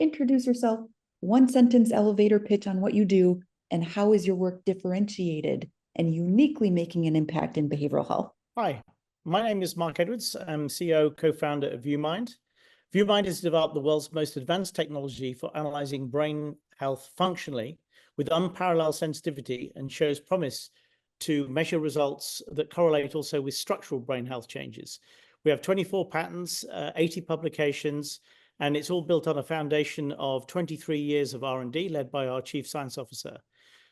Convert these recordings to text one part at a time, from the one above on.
introduce yourself, one sentence elevator pitch on what you do, and how is your work differentiated and uniquely making an impact in behavioral health? Hi, my name is Mark Edwards. I'm CEO, co-founder of ViewMind. ViewMind has developed the world's most advanced technology for analyzing brain health functionally with unparalleled sensitivity, and shows promise to measure results that correlate also with structural brain health changes. We have 24 patents, 80 publications, and it's all built on a foundation of 23 years of R&D led by our Chief Science Officer.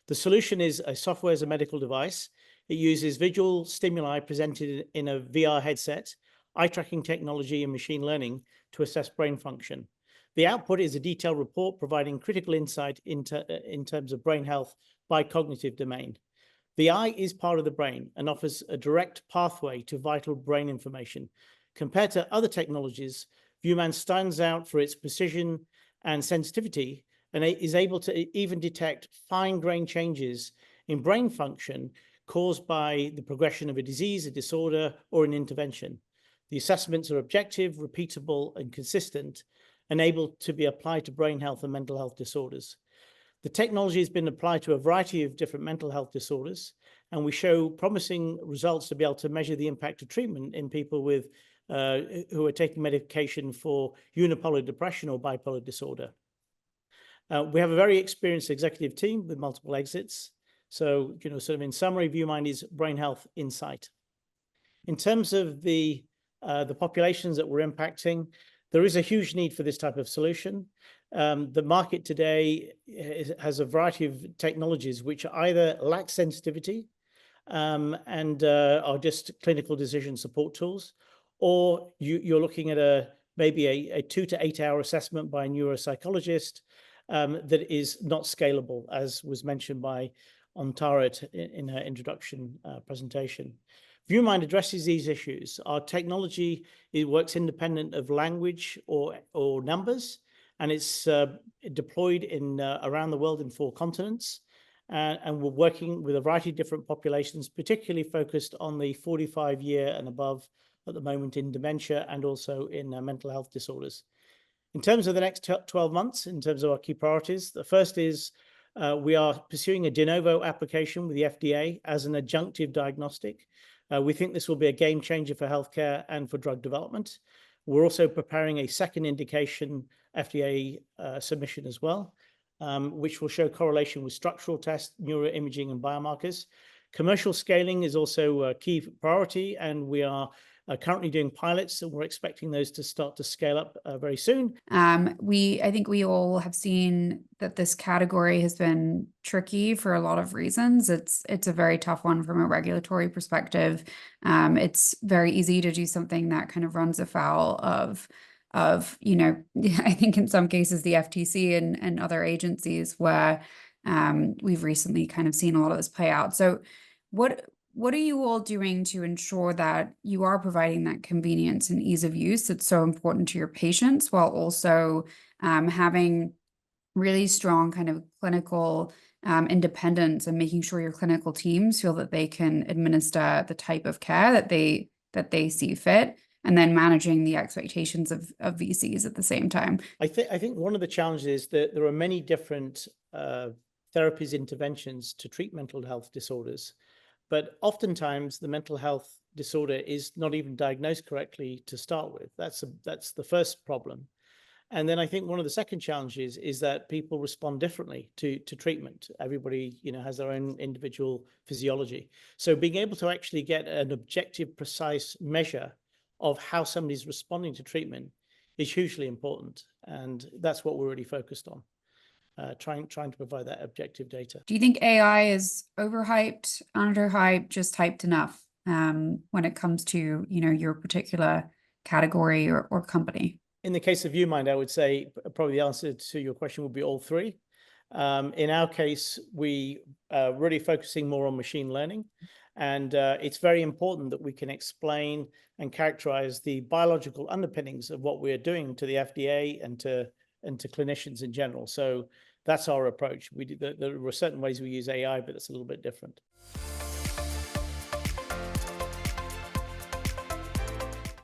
The solution is a software as a medical device. It uses visual stimuli presented in a VR headset, eye tracking technology, and machine learning to assess brain function. The output is a detailed report providing critical insight in terms of brain health by cognitive domain. The eye is part of the brain and offers a direct pathway to vital brain information. Compared to other technologies, ViewMind stands out for its precision and sensitivity, and it is able to even detect fine-grained changes in brain function caused by the progression of a disease, a disorder, or an intervention. The assessments are objective, repeatable, and consistent, and able to be applied to brain health and mental health disorders. The technology has been applied to a variety of different mental health disorders, and we show promising results to be able to measure the impact of treatment in people with who are taking medication for unipolar depression or bipolar disorder. We have a very experienced executive team with multiple exits. So, sort of in summary, ViewMind is brain health insight. In terms of the populations that we're impacting, there is a huge need for this type of solution. The market today has a variety of technologies which either lack sensitivity and are just clinical decision support tools, or you're looking at maybe a 2 to 8 hour assessment by a neuropsychologist that is not scalable, as was mentioned by Antara in her introduction presentation. ViewMind addresses these issues. Our technology, it works independent of language or numbers, and it's deployed in around the world in 4 continents. And we're working with a variety of different populations, particularly focused on the 45-year and above at the moment in dementia and also in mental health disorders. In terms of the next 12 months, in terms of our key priorities, the first is we are pursuing a de novo application with the FDA as an adjunctive diagnostic. We think this will be a game changer for healthcare and for drug development. We're also preparing a second indication FDA submission as well, which will show correlation with structural tests, neuroimaging, and biomarkers. Commercial scaling is also a key priority, and we are currently doing pilots, and we're expecting those to start to scale up very soon. I think we all have seen that this category has been tricky for a lot of reasons. It's a very tough one from a regulatory perspective. It's very easy to do something that kind of runs afoul of I think in some cases the FTC and other agencies where we've recently kind of seen a lot of this play out. So what are you all doing to ensure that you are providing that convenience and ease of use that's so important to your patients, while also having really strong kind of clinical independence and making sure your clinical teams feel that they can administer the type of care that they see fit, and then managing the expectations of VCs at the same time? I think one of the challenges is that there are many different therapies, interventions to treat mental health disorders. But oftentimes the mental health disorder is not even diagnosed correctly to start with. That's the first problem. And then I think one of the second challenges is that people respond differently to treatment. Everybody, has their own individual physiology. So being able to actually get an objective, precise measure of how somebody's responding to treatment is hugely important. And that's what we're really focused on. Trying to provide that objective data. Do you think AI is overhyped, underhyped, just hyped enough when it comes to your particular category or company? In the case of ViewMind, I would say probably the answer to your question would be all three. In our case, we are really focusing more on machine learning, and it's very important that we can explain and characterize the biological underpinnings of what we're doing to the FDA and to clinicians in general. So that's our approach. There are certain ways we use AI, but it's a little bit different.